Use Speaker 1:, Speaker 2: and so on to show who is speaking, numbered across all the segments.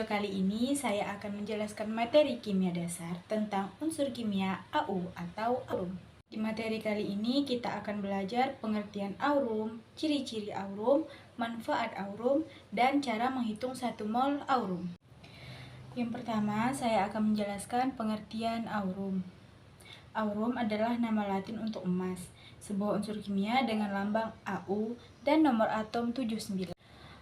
Speaker 1: video kali ini saya akan menjelaskan materi kimia dasar tentang unsur kimia AU atau aurum. Di materi kali ini kita akan belajar pengertian aurum, ciri-ciri aurum, manfaat aurum, dan cara menghitung 1 mol aurum. Yang pertama, saya akan menjelaskan pengertian aurum. Aurum adalah nama Latin untuk emas, sebuah unsur kimia dengan lambang AU dan nomor atom 79.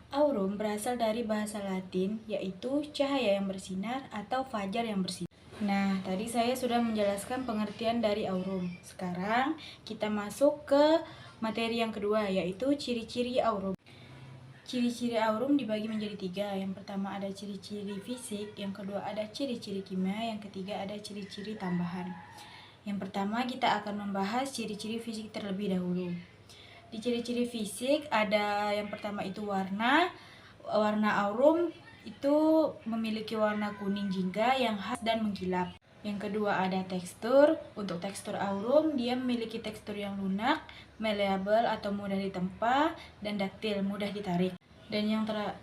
Speaker 1: Aurum berasal dari bahasa Latin, yaitu cahaya yang bersinar atau fajar yang bersinar. Nah, tadi saya sudah menjelaskan pengertian dari aurum. Sekarang kita masuk ke materi yang kedua, yaitu ciri-ciri aurum. Ciri-ciri aurum dibagi menjadi 3. Yang pertama ada ciri-ciri fisik, yang kedua ada ciri-ciri kimia, yang ketiga ada ciri-ciri tambahan. Yang pertama kita akan membahas ciri-ciri fisik terlebih dahulu. Di ciri-ciri fisik ada yang pertama itu warna aurum itu memiliki warna kuning jingga yang khas dan mengkilap. Yang kedua ada tekstur. Untuk tekstur aurum dia memiliki tekstur yang lunak, malleable atau mudah ditempa, dan daktil, mudah ditarik. Dan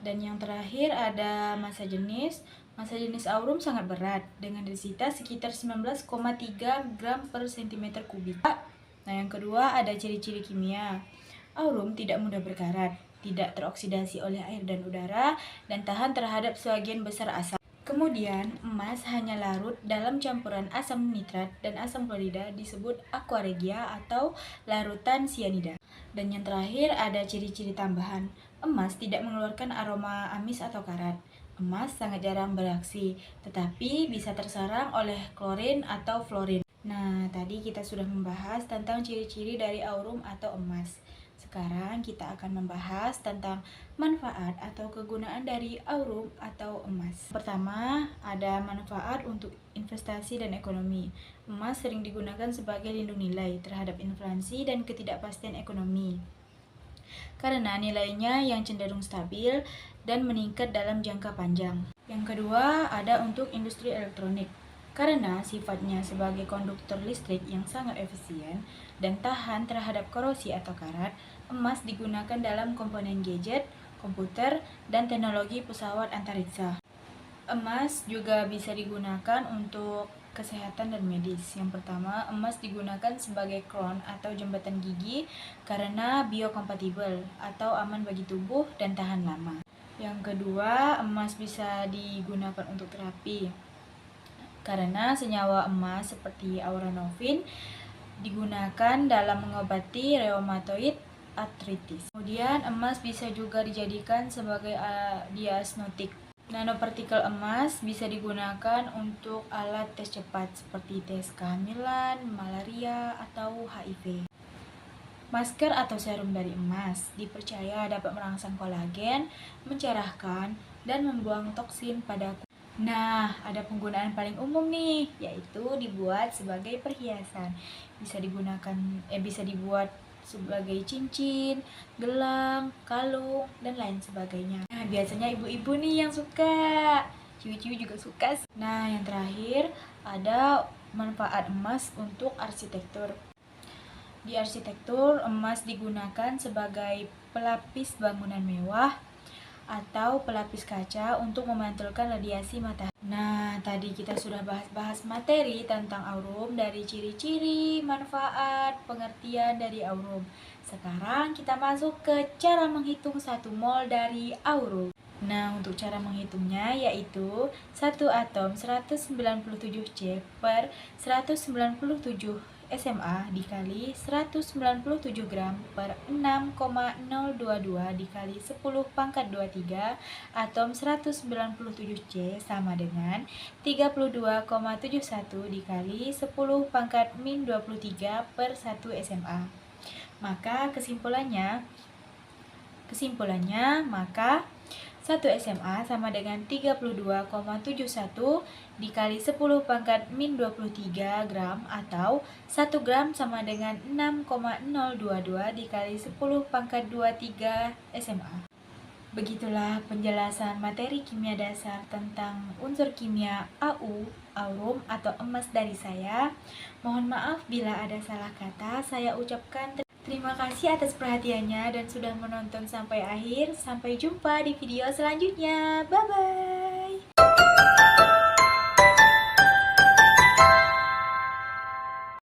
Speaker 1: yang terakhir ada massa jenis. Massa jenis aurum sangat berat dengan densitas sekitar 19,3 gram per cm kubik. Nah, yang kedua ada ciri-ciri kimia. Aurum tidak mudah berkarat, tidak teroksidasi oleh air dan udara, dan tahan terhadap sebagian besar asam. Kemudian, emas hanya larut dalam campuran asam nitrat dan asam klorida disebut aqua regia atau larutan sianida. Dan yang terakhir ada ciri-ciri tambahan. Emas tidak mengeluarkan aroma amis atau karat. Emas sangat jarang bereaksi, tetapi bisa tersarang oleh klorin atau fluorin. Nah, tadi kita sudah membahas tentang ciri-ciri dari aurum atau emas. Sekarang kita akan membahas tentang manfaat atau kegunaan dari aurum atau emas. Pertama, ada manfaat untuk investasi dan ekonomi. Emas sering digunakan sebagai lindung nilai terhadap inflasi dan ketidakpastian ekonomi, karena nilainya yang cenderung stabil dan meningkat dalam jangka panjang. Yang kedua, ada untuk industri elektronik. Karena sifatnya sebagai konduktor listrik yang sangat efisien dan tahan terhadap korosi atau karat, emas digunakan dalam komponen gadget, komputer, dan teknologi pesawat antariksa. Emas juga bisa digunakan untuk kesehatan dan medis. Yang pertama, emas digunakan sebagai crown atau jembatan gigi karena biokompatibel atau aman bagi tubuh dan tahan lama. Yang kedua, emas bisa digunakan untuk terapi karena senyawa emas seperti auranofin digunakan dalam mengobati reumatoid arthritis. Kemudian emas bisa juga dijadikan sebagai diagnostik. Nanopartikel emas bisa digunakan untuk alat tes cepat seperti tes kehamilan, malaria, atau HIV. Masker atau serum dari emas dipercaya dapat merangsang kolagen, mencerahkan, dan membuang toksin pada kulit. Nah, ada penggunaan paling umum nih, yaitu dibuat sebagai perhiasan. Bisa dibuat sebagai cincin, gelang, kalung, dan lain sebagainya. Nah, biasanya ibu-ibu nih yang suka. Ciwi-ciwi juga suka. Nah, yang terakhir ada manfaat emas untuk arsitektur. Di arsitektur, emas digunakan sebagai pelapis bangunan mewah atau pelapis kaca untuk memantulkan radiasi matahari. Nah, tadi kita sudah bahas materi tentang aurum dari ciri-ciri, manfaat, pengertian dari aurum. Sekarang kita masuk ke cara menghitung 1 mol dari aurum. Nah, untuk cara menghitungnya yaitu 1 atom 197 C per 197 SMA dikali 197 gram per 6,022 dikali 10 pangkat 23 atom 197 C sama dengan 32,71 dikali 10 pangkat min 23 per 1 SMA. Maka kesimpulannya maka 1 SMA sama dengan 32,71 dikali 10 pangkat min 23 gram atau 1 gram sama dengan 6,022 dikali 10 pangkat 23 SMA. Begitulah penjelasan materi kimia dasar tentang unsur kimia AU, aurum atau emas dari saya. Mohon maaf bila ada salah kata. Saya ucapkan terima kasih atas perhatiannya dan sudah menonton sampai akhir. Sampai jumpa di video selanjutnya. Bye-bye.